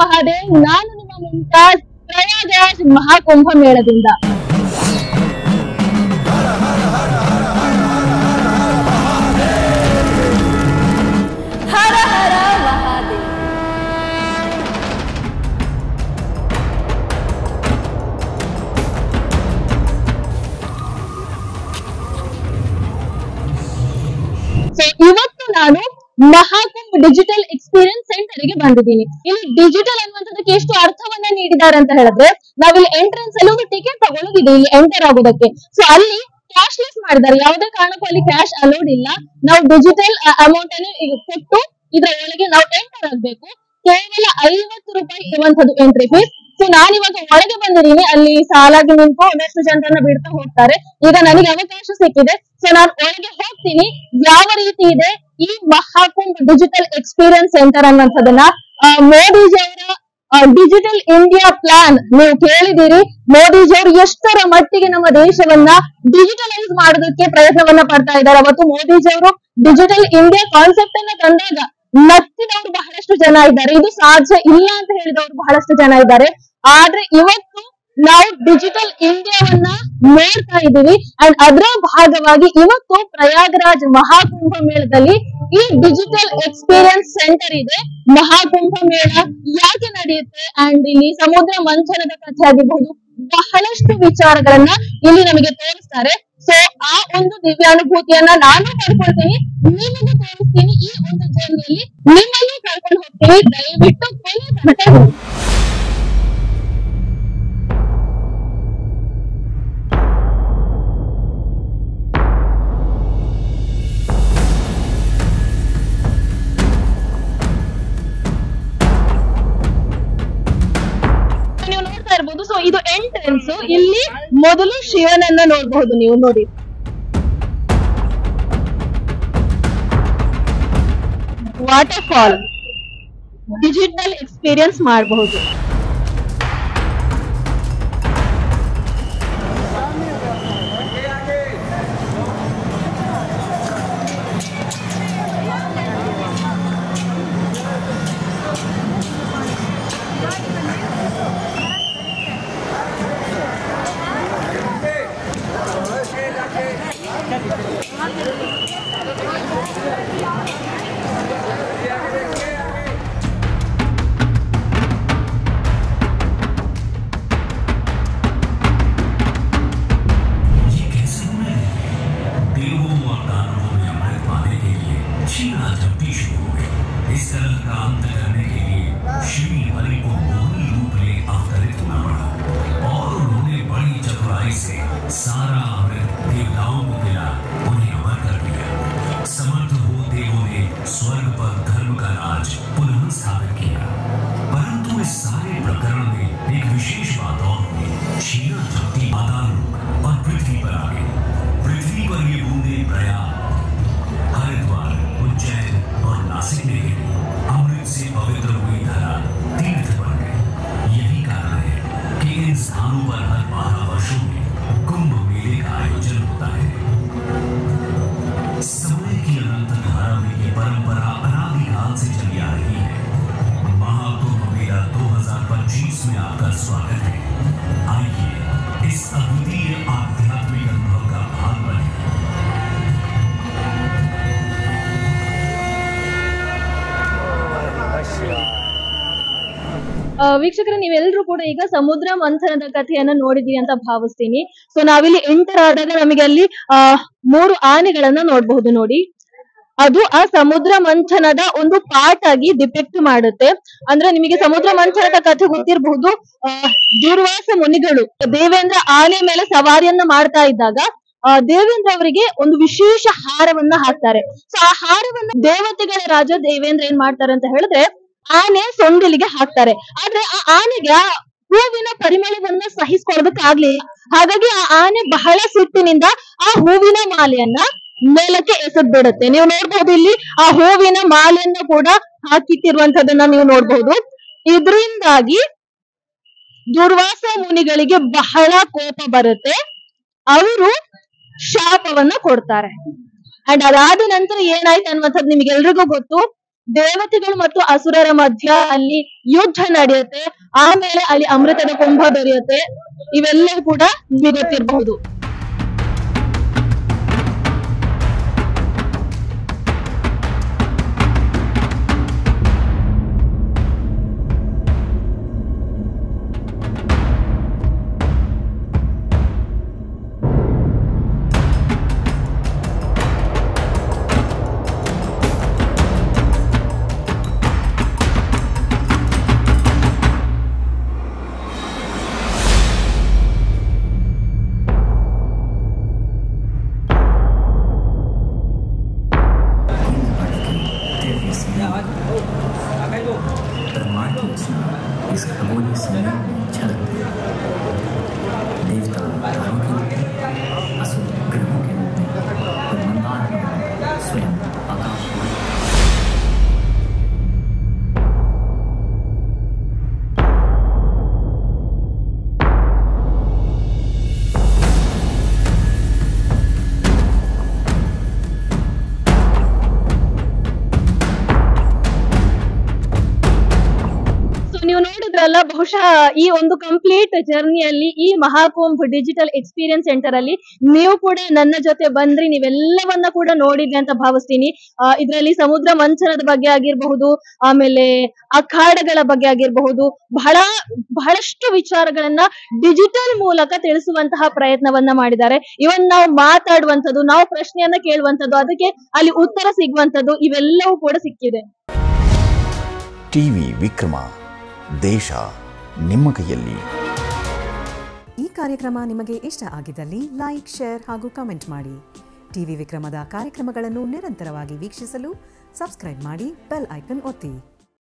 ಮಹಾದೇವ್. ನಾನು ನಿಮ್ಮ ಮುಮ್ತಾಜ್ ಪ್ರಯಾಗರಾಜ್ ಮಹಾಕುಂಭ ಮೇಳದಿಂದ. ಹರ ಹರ ಮಹಾದೇವ್. ಇವತ್ತು ನಾನು ಮಹಾಕುಂಭ್ ಡಿಜಿಟಲ್ ಎಕ್ಸ್ಪೀರಿಯನ್ಸ್ ಸೆಂಟರ್ ಗೆ ಬಂದಿದ್ದೀನಿ. ಇಲ್ಲಿ ಡಿಜಿಟಲ್ ಅನ್ನುವಂಥದ್ದಕ್ಕೆ ಎಷ್ಟು ಅರ್ಥವನ್ನ ನೀಡಿದ್ದಾರೆ ಅಂತ ಹೇಳಿದ್ರೆ, ನಾವಿಲ್ಲಿ ಎಂಟ್ರೆನ್ಸ್ ಅಲ್ಲಿ ಒಂದು ಟಿಕೆಟ್ ತಗೊಳ್ಳೋದಿದೆ ಇಲ್ಲಿ ಎಂಟರ್ ಆಗೋದಕ್ಕೆ. ಸೊ ಅಲ್ಲಿ ಕ್ಯಾಶ್ಲೆಸ್ ಮಾಡಿದ್ದಾರೆ, ಯಾವುದೇ ಕಾರಣಕ್ಕೂ ಅಲ್ಲಿ ಕ್ಯಾಶ್ ಅಲೋಡ್ ಇಲ್ಲ. ನಾವು ಡಿಜಿಟಲ್ ಅಮೌಂಟ್ ಅನ್ನು ಈಗ ಕೊಟ್ಟು ಇದರ ಒಳಗೆ ನಾವು ಎಂಟರ್ ಆಗ್ಬೇಕು. ಕೇವಲ 50 ರೂಪಾಯಿ ಇರುವಂತದ್ದು ಎಂಟ್ರಿ ಫೀಸ್. ಸೊ ನಾನಿವಾಗ ಒಳಗೆ ಬಂದಿದ್ದೀನಿ. ಅಲ್ಲಿ ಸಾಲಾಗಿ ನಿಂತು ಒಂದಷ್ಟು ಜನರನ್ನ ಬಿಡ್ತಾ ಹೋಗ್ತಾರೆ. ಈಗ ನನಗೆ ಅವಕಾಶ ಸಿಕ್ಕಿದೆ, ಸೊ ನಾನು ಒಳಗೆ ಹೋಗ್ತೀನಿ. ಯಾವ ರೀತಿ ಇದೆ ಈ ಮಹಾಕುಂಭ್ ಡಿಜಿಟಲ್ ಎಕ್ಸ್ಪೀರಿಯನ್ಸ್ ಸೆಂಟರ್ ಅನ್ನುವಂಥದ್ದನ್ನ, ಮೋದಿಜಿ ಅವರ ಡಿಜಿಟಲ್ ಇಂಡಿಯಾ ಪ್ಲಾನ್ ನೀವು ಕೇಳಿದಿರಿ. ಮೋದಿಜಿ ಅವರು ಎಷ್ಟರ ಮಟ್ಟಿಗೆ ನಮ್ಮ ದೇಶವನ್ನ ಡಿಜಿಟಲೈಸ್ ಮಾಡೋದಕ್ಕೆ ಪ್ರಯತ್ನವನ್ನ ಪಡ್ತಾ ಇದ್ದಾರೆ. ಅವತ್ತು ಮೋದಿಜಿ ಅವರು ಡಿಜಿಟಲ್ ಇಂಡಿಯಾ ಕಾನ್ಸೆಪ್ಟ್ ಅನ್ನ ತಂದಾಗ ನತ್ತಿದವರು ಬಹಳಷ್ಟು ಜನ ಇದ್ದಾರೆ. ಇದು ಸಾಧ್ಯ ಇಲ್ಲ ಅಂತ ಹೇಳಿದವರು ಬಹಳಷ್ಟು ಜನ ಇದ್ದಾರೆ. ಆದ್ರೆ ಇವತ್ತು ನಾವು ಡಿಜಿಟಲ್ ಇಂಡಿಯಾವನ್ನ ನೋಡ್ತಾ ಇದ್ದೀವಿ. ಅಂಡ್ ಅದರ ಭಾಗವಾಗಿ ಇವತ್ತು ಪ್ರಯಾಗರಾಜ್ ಮಹಾಕುಂಭ ಮೇಳದಲ್ಲಿ ಈ ಡಿಜಿಟಲ್ ಎಕ್ಸ್ಪೀರಿಯನ್ಸ್ ಸೆಂಟರ್ ಇದೆ. ಮಹಾಕುಂಭ ಮೇಳ ಯಾಕೆ ನಡೆಯುತ್ತೆ ಅಂಡ್ ಇಲ್ಲಿ ಸಮುದ್ರ ಮಂಥನದ ಕಥೆ ಆಗಿರ್ಬಹುದು, ಬಹಳಷ್ಟು ವಿಚಾರಗಳನ್ನ ಇಲ್ಲಿ ನಮಗೆ ತೋರಿಸ್ತಾರೆ. ಸೊ ಆ ಒಂದು ದಿವ್ಯಾನುಭೂತಿಯನ್ನ ನಾನು ಪಡ್ಕೊಳ್ತೀನಿ, ನಿಮಗೂ ತೋರಿಸ್ತೀನಿ. ಈ ಒಂದು ಜರ್ನಿಯಲ್ಲಿ ನಿಮ್ಮನ್ನು ಕರ್ಕೊಂಡು ಹೋಗ್ತೀನಿ. ದಯವಿಟ್ಟು ಕೊನೆ ತನಕ ನೋಡಿ. ನೀವು ನೋಡ್ತಾ ಇರ್ಬೋದು. ಸೊ ಇದು ಎಂಟ್ರೆನ್ಸ್. ಇಲ್ಲಿ ಮೊದಲು ಶಿವನನ್ನ ನೋಡಬಹುದು. ನೀವು ನೋಡಿ, ವಾಟರ್ ಫಾಲ್ ಡಿಜಿಟಲ್ ಎಕ್ಸ್ಪೀರಿಯನ್ಸ್ ಮಾಡಬಹುದು. सारा अमृत देवताओं को मिला, उन्हें अमर कर दिया। समर्थ हो देवों ने स्वर्ग पर धर्म का राज पुनः स्थापित किया। परंतु इस सारे प्रकरण में एक विशेष बात और हुई। क्षीणा शक्ति पाताल लोक और पृथ्वी पर आ गई। पृथ्वी पर ये बूंदे प्रयाग, हरिद्वार, उज्जैन और नासिक में गिरी। अमृत से पवित्र हुई धरा तीर्थ बन गई। यही कारण है कि इन स्थानों पर हर 12 वर्षों में कुंभ मेले का आयोजन होता है। समय की अनंत धारा में ये परंपरा अनादिकाल से चली आ रही है। महाकुंभ मेला 2025 में आपका स्वागत है। आइए इस अद्वितीय आध्यात्मिक अनुभव का भाग बने। ವೀಕ್ಷಕರೇ, ನೀವೆಲ್ಲರೂ ಕೂಡ ಈಗ ಸಮುದ್ರ ಮಂಥನದ ಕಥೆಯನ್ನ ನೋಡಿದೀವಿ ಅಂತ ಭಾವಿಸ್ತೀನಿ. ಸೊ ನಾವಿಲ್ಲಿ ಎಂಟರ್ ಆದಾಗ ನಮಗೆ ಅಲ್ಲಿ 3 ಆನೆಗಳನ್ನ ನೋಡಬಹುದು. ನೋಡಿ, ಅದು ಆ ಸಮುದ್ರ ಮಂಥನದ ಒಂದು ಪಾರ್ಟ್ ಆಗಿ ಡಿಪೆಕ್ಟ್ ಮಾಡುತ್ತೆ. ಅಂದ್ರೆ ನಿಮಗೆ ಸಮುದ್ರ ಮಂಥನದ ಕಥೆ ಗೊತ್ತಿರಬಹುದು. ದುರ್ವಾಸ ಮುನಿಗಳು ದೇವೇಂದ್ರ ಆನೆ ಮೇಲೆ ಸವಾರಿಯನ್ನ ಮಾಡ್ತಾ ಇದ್ದಾಗ ದೇವೇಂದ್ರ ಅವರಿಗೆ ಒಂದು ವಿಶೇಷ ಹಾರವನ್ನ ಹಾಕ್ತಾರೆ. ಸೊ ಆ ಹಾರವನ್ನ ದೇವತೆಗಳ ರಾಜ ದೇವೇಂದ್ರ ಏನ್ ಮಾಡ್ತಾರೆ ಅಂತ ಹೇಳಿದ್ರೆ ಆನೆ ಸೊಂಡಿಲಿಗೆ ಹಾಕ್ತಾರೆ. ಆದ್ರೆ ಆ ಆನೆಗೆ ಹೂವಿನ ಪರಿಮಳವನ್ನ ಸಹಿಸ್ಕೊಳ್ಳೋದಕ್ಕಾಗ್ಲಿಲ್ಲ. ಹಾಗಾಗಿ ಆ ಆನೆ ಬಹಳ ಸಿಟ್ಟಿನಿಂದ ಆ ಹೂವಿನ ಮಾಲೆಯನ್ನ ಮೇಲಕ್ಕೆ ಎಸೆದ್ ಬಿಡುತ್ತೆ. ನೀವು ನೋಡ್ಬಹುದು, ಇಲ್ಲಿ ಆ ಹೂವಿನ ಮಾಲೆಯನ್ನ ಕೂಡ ಹಾಕಿಟ್ಟಿರುವಂತದನ್ನ ನೀವು ನೋಡ್ಬಹುದು. ಇದರಿಂದಾಗಿ ದುರ್ವಾಸ ಮುನಿಗಳಿಗೆ ಬಹಳ ಕೋಪ ಬರುತ್ತೆ. ಅವರು ಶಾಪವನ್ನ ಕೊಡ್ತಾರೆ. ಅಂಡ್ ಅದಾದ ನಂತರ ಏನಾಯ್ತು ಅನ್ನುವಂಥದ್ದು ನಿಮ್ಗೆಲ್ರಿಗೂ ಗೊತ್ತು. ದೇವತೆಗಳು ಮತ್ತು ಅಸುರರ ಮಧ್ಯ ಅಲ್ಲಿ ಯುದ್ಧ ನಡೆಯುತ್ತೆ, ಆಮೇಲೆ ಅಲ್ಲಿ ಅಮೃತದ ಕುಂಭ ದೊರೆಯುತ್ತೆ. ಇವೆಲ್ಲವೂ ಕೂಡ ನಿಮಗೆ ಗೊತ್ತಿರಬಹುದು. इस खगोलीय संगम में झलकते देवता तारों के रूप में, असुर ग्रहों के रूप में और मंदार स्वयं आकाश में। ನೀವು ನೋಡಿದ್ರಲ್ಲ, ಬಹುಶಃ ಈ ಒಂದು ಕಂಪ್ಲೀಟ್ ಜರ್ನಿಯಲ್ಲಿ ಈ ಮಹಾಕುಂಭ್ ಡಿಜಿಟಲ್ ಎಕ್ಸ್ಪೀರಿಯನ್ಸ್ ಸೆಂಟರ್ ಅಲ್ಲಿ ನೀವು ಕೂಡ ನನ್ನ ಜೊತೆ ಬಂದ್ರಿ, ನೀವೆಲ್ಲವನ್ನ ಕೂಡ ನೋಡಿದ್ರಿ ಅಂತ ಭಾವಿಸ್ತೀನಿ. ಇದರಲ್ಲಿ ಸಮುದ್ರ ಮಂಥನದ ಬಗ್ಗೆ ಆಗಿರಬಹುದು, ಆಮೇಲೆ ಅಖಾಡಗಳ ಬಗ್ಗೆ ಆಗಿರಬಹುದು, ಬಹಳಷ್ಟು ವಿಚಾರಗಳನ್ನ ಡಿಜಿಟಲ್ ಮೂಲಕ ತಿಳಿಸುವಂತಹ ಪ್ರಯತ್ನವನ್ನ ಮಾಡಿದ್ದಾರೆ. ಇವನ್ ನಾವು ಮಾತಾಡುವಂಥದ್ದು, ನಾವು ಪ್ರಶ್ನೆಯನ್ನ ಕೇಳುವಂಥದ್ದು, ಅದಕ್ಕೆ ಅಲ್ಲಿ ಉತ್ತರ ಸಿಗುವಂಥದ್ದು, ಇವೆಲ್ಲವೂ ಕೂಡ ಸಿಕ್ಕಿದೆ. ಟಿವಿ ವಿಕ್ರಮ, ದೇಶ ನಿಮ್ಮ ಕೈಯಲ್ಲಿ. ಈ ಕಾರ್ಯಕ್ರಮ ನಿಮಗೆ ಇಷ್ಟ ಆಗಿದ್ದಲ್ಲಿ ಲೈಕ್, ಶೇರ್ ಹಾಗೂ ಕಮೆಂಟ್ ಮಾಡಿ. ಟಿವಿ ವಿಕ್ರಮದ ಕಾರ್ಯಕ್ರಮಗಳನ್ನು ನಿರಂತರವಾಗಿ ವೀಕ್ಷಿಸಲು ಸಬ್ಸ್ಕ್ರೈಬ್ ಮಾಡಿ, ಬೆಲ್ ಐಕನ್ ಒತ್ತಿ.